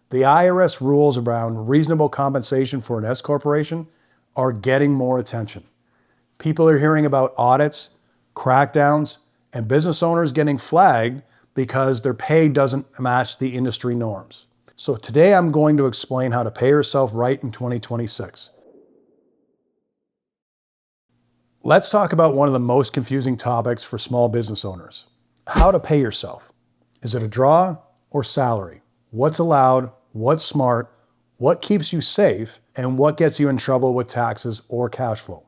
The IRS rules around reasonable compensation for an S corporation are getting more attention. People are hearing about audits, crackdowns, and business owners getting flagged because their pay doesn't match the industry norms. So today I'm going to explain how to pay yourself right in 2026. Let's talk about one of the most confusing topics for small business owners. How to pay yourself. Is it a draw or salary? What's allowed? What's smart? What keeps you safe? And what gets you in trouble with taxes or cash flow?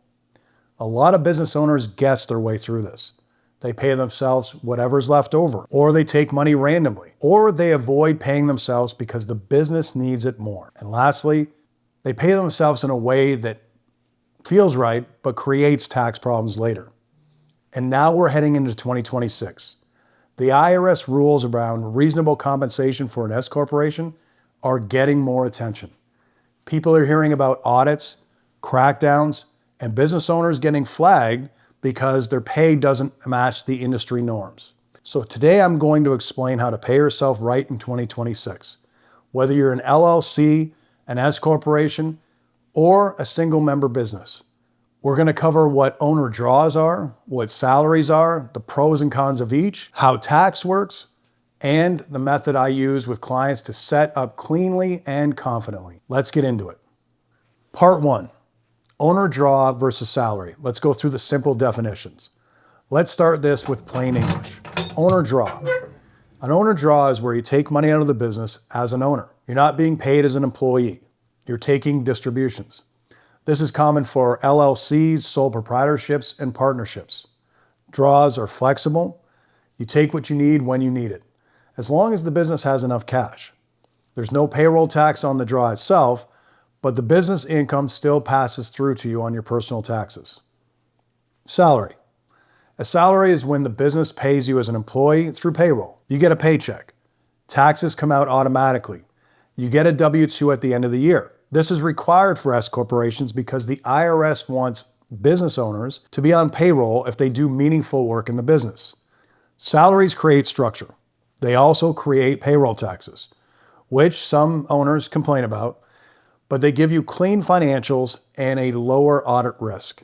A lot of business owners guess their way through this. They pay themselves whatever's left over, or they take money randomly, or they avoid paying themselves because the business needs it more. And lastly, they pay themselves in a way that feels right, but creates tax problems later. And now we're heading into 2026. The IRS rules around reasonable compensation for an S corporation are getting more attention. People are hearing about audits, crackdowns, and business owners getting flagged because their pay doesn't match the industry norms. So today I'm going to explain how to pay yourself right in 2026. Whether you're an LLC, an S corporation, or a single member business. We're going to cover what owner draws are, what salaries are, the pros and cons of each, how tax works, and the method I use with clients to set up cleanly and confidently. Let's get into it. Part 1, owner draw versus salary. Let's go through the simple definitions. Let's start this with plain English. Owner draw. An owner draw is where you take money out of the business as an owner. You're not being paid as an employee. You're taking distributions. This is common for LLCs, sole proprietorships, and partnerships. Draws are flexible. You take what you need when you need it, as long as the business has enough cash. There's no payroll tax on the draw itself, but the business income still passes through to you on your personal taxes. Salary. A salary is when the business pays you as an employee through payroll. You get a paycheck. Taxes come out automatically. You get a W-2 at the end of the year. This is required for S corporations because the IRS wants business owners to be on payroll if they do meaningful work in the business. Salaries create structure. They also create payroll taxes, which some owners complain about, but they give you clean financials and a lower audit risk.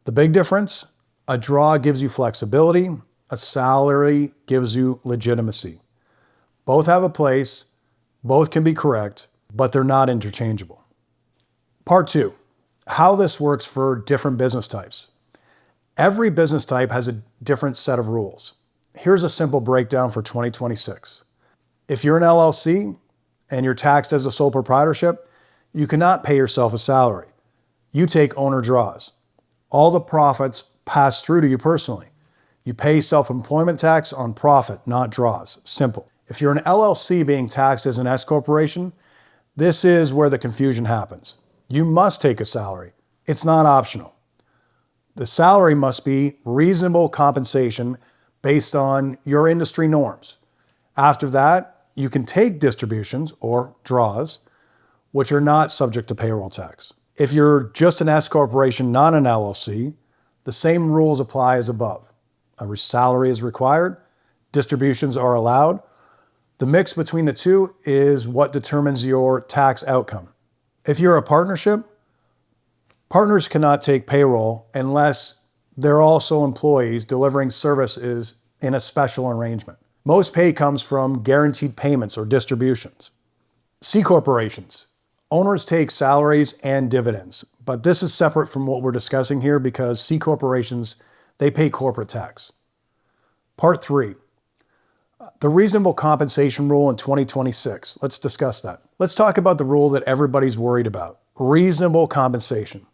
The big difference? A draw gives you flexibility, a salary gives you legitimacy. Both have a place, both can be correct, but they're not interchangeable. Part 2, how this works for different business types. Every business type has a different set of rules. Here's a simple breakdown for 2026. If you're an LLC and you're taxed as a sole proprietorship, you cannot pay yourself a salary. You take owner draws. All the profits pass through to you personally. You pay self-employment tax on profit, not draws. Simple. If you're an LLC being taxed as an S corporation, this is where the confusion happens. You must take a salary. It's not optional. The salary must be reasonable compensation based on your industry norms. After that, you can take distributions or draws, which are not subject to payroll tax. If you're just an S corporation, not an LLC, the same rules apply as above. A salary is required, distributions are allowed. The mix between the two is what determines your tax outcome. If you're a partnership, partners cannot take payroll unless they're also employees delivering services in a special arrangement. Most pay comes from guaranteed payments or distributions. C corporations. Owners take salaries and dividends, but this is separate from what we're discussing here because C corporations, they pay corporate tax. Part 3. The reasonable compensation rule in 2026. Let's discuss that. Let's talk about the rule that everybody's worried about. Reasonable compensation.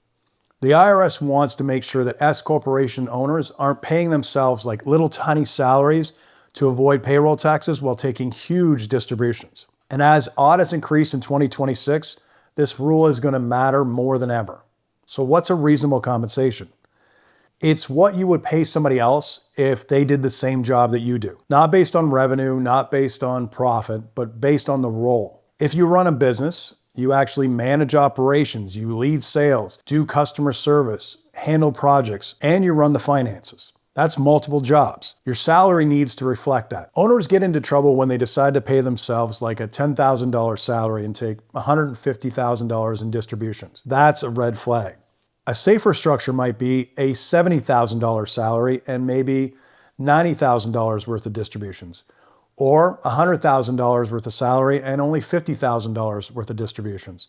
The IRS wants to make sure that S corporation owners aren't paying themselves like little tiny salaries to avoid payroll taxes while taking huge distributions. And as audits increase in 2026, this rule is going to matter more than ever. So what's a reasonable compensation? It's what you would pay somebody else if they did the same job that you do. Not based on revenue, not based on profit, but based on the role. If you run a business, you actually manage operations, you lead sales, do customer service, handle projects, and you run the finances. That's multiple jobs. Your salary needs to reflect that. Owners get into trouble when they decide to pay themselves like a $10,000 salary and take $150,000 in distributions. That's a red flag. A safer structure might be a $70,000 salary and maybe $90,000 worth of distributions, or $100,000 worth of salary and only $50,000 worth of distributions.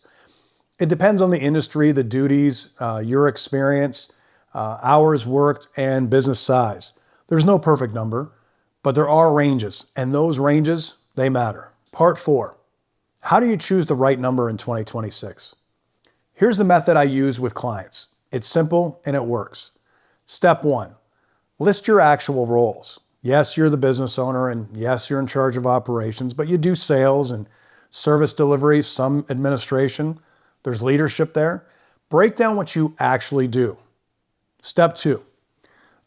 It depends on the industry, the duties, your experience, hours worked, and business size. There's no perfect number, but there are ranges, and those ranges, they matter. Part 4, how do you choose the right number in 2026? Here's the method I use with clients. It's simple and it works. Step 1, list your actual roles. Yes, you're the business owner, and yes, you're in charge of operations, but you do sales and service delivery, some administration. There's leadership there. Break down what you actually do. Step 2,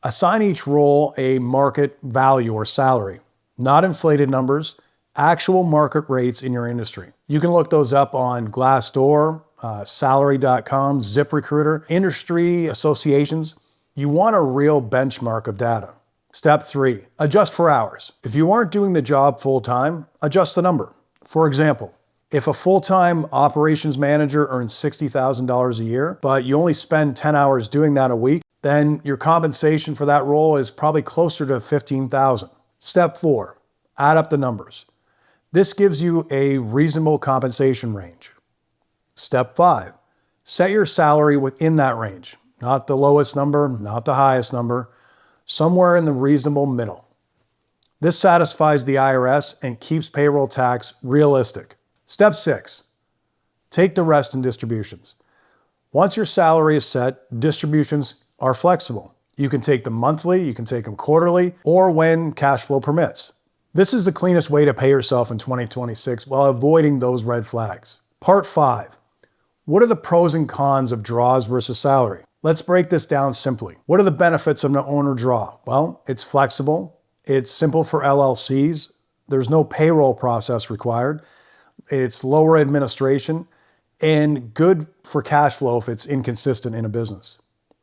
assign each role a market value or salary, not inflated numbers, actual market rates in your industry. You can look those up on Glassdoor, salary.com, ZipRecruiter, industry associations. You want a real benchmark of data. Step 3, adjust for hours. If you aren't doing the job full-time, adjust the number. For example, if a full-time operations manager earns $60,000 a year, but you only spend 10 hours doing that a week, then your compensation for that role is probably closer to $15,000. Step 4, add up the numbers. This gives you a reasonable compensation range. Step 5, set your salary within that range. Not the lowest number, not the highest number, somewhere in the reasonable middle. This satisfies the IRS and keeps payroll tax realistic. Step 6, take the rest in distributions. Once your salary is set, distributions are flexible. You can take them monthly, you can take them quarterly, or when cash flow permits. This is the cleanest way to pay yourself in 2026 while avoiding those red flags. Part 5, what are the pros and cons of draws versus salary? Let's break this down simply. What are the benefits of an owner draw? Well, it's flexible, it's simple for LLCs, there's no payroll process required, it's lower administration, and good for cash flow if it's inconsistent in a business.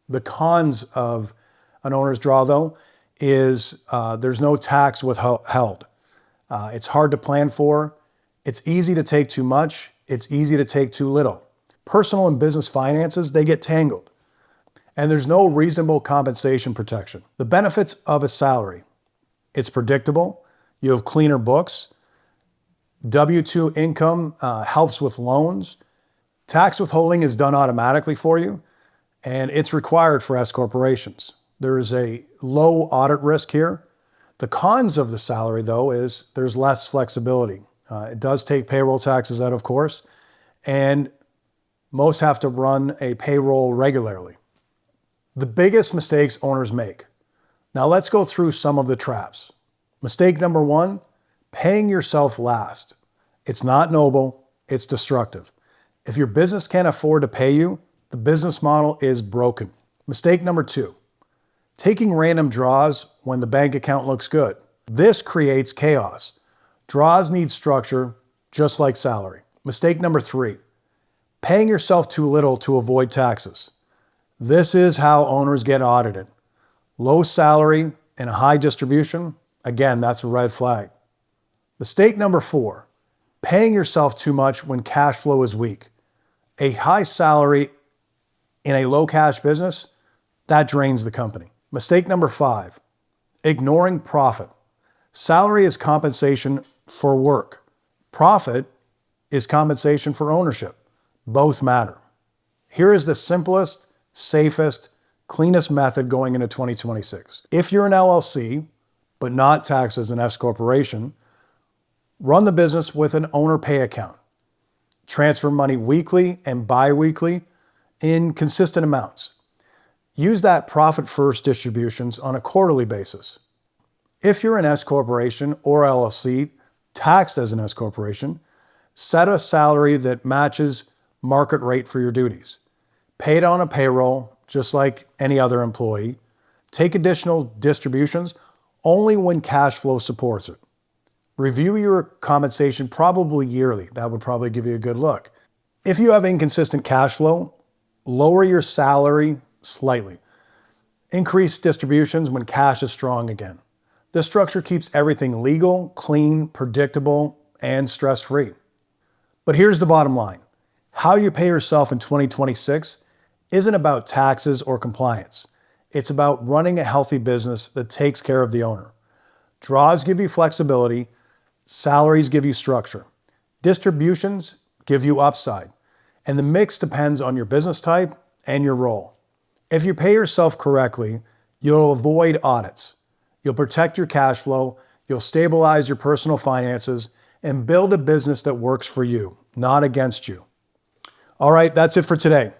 The cons of an owner's draw, though, is there's no tax withheld. It's hard to plan for, it's easy to take too much, it's easy to take too little. Personal and business finances, they get tangled. And there's no reasonable compensation protection. The benefits of a salary: it's predictable, you have cleaner books, W-2 income helps with loans, tax withholding is done automatically for you, and it's required for S corporations. There is a low audit risk here. The cons of the salary, though, is there's less flexibility. It does take payroll taxes out, of course, and most have to run a payroll regularly. The biggest mistakes owners make. Now let's go through some of the traps. Mistake number 1, paying yourself last. It's not noble, it's destructive. If your business can't afford to pay you, the business model is broken. Mistake number 2, taking random draws when the bank account looks good. This creates chaos. Draws need structure, just like salary. Mistake number 3, paying yourself too little to avoid taxes. This is how owners get audited. Low salary and a high distribution, again, that's a red flag. Mistake number 4, paying yourself too much when cash flow is weak. A high salary in a low cash business, that drains the company. Mistake number 5, ignoring profit. Salary is compensation for work. Profit is compensation for ownership. Both matter. Here is the simplest, safest, cleanest method going into 2026. If you're an LLC, but not taxed as an S corporation, run the business with an owner pay account. Transfer money weekly and bi-weekly in consistent amounts. Use that profit first distributions on a quarterly basis. If you're an S corporation or LLC, taxed as an S corporation, set a salary that matches market rate for your duties. Pay it on a payroll, just like any other employee. Take additional distributions only when cash flow supports it. Review your compensation probably yearly. That would probably give you a good look. If you have inconsistent cash flow, lower your salary slightly. Increase distributions when cash is strong again. This structure keeps everything legal, clean, predictable, and stress-free. But here's the bottom line. How you pay yourself in 2026 isn't about taxes or compliance. It's about running a healthy business that takes care of the owner. Draws give you flexibility, salaries give you structure, distributions give you upside, and the mix depends on your business type and your role. If you pay yourself correctly, you'll avoid audits. You'll protect your cash flow, you'll stabilize your personal finances, and build a business that works for you, not against you. All right, that's it for today.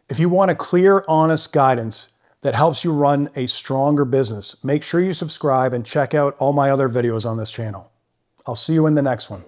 If you want a clear, honest guidance that helps you run a stronger business, make sure you subscribe and check out all my other videos on this channel. I'll see you in the next one.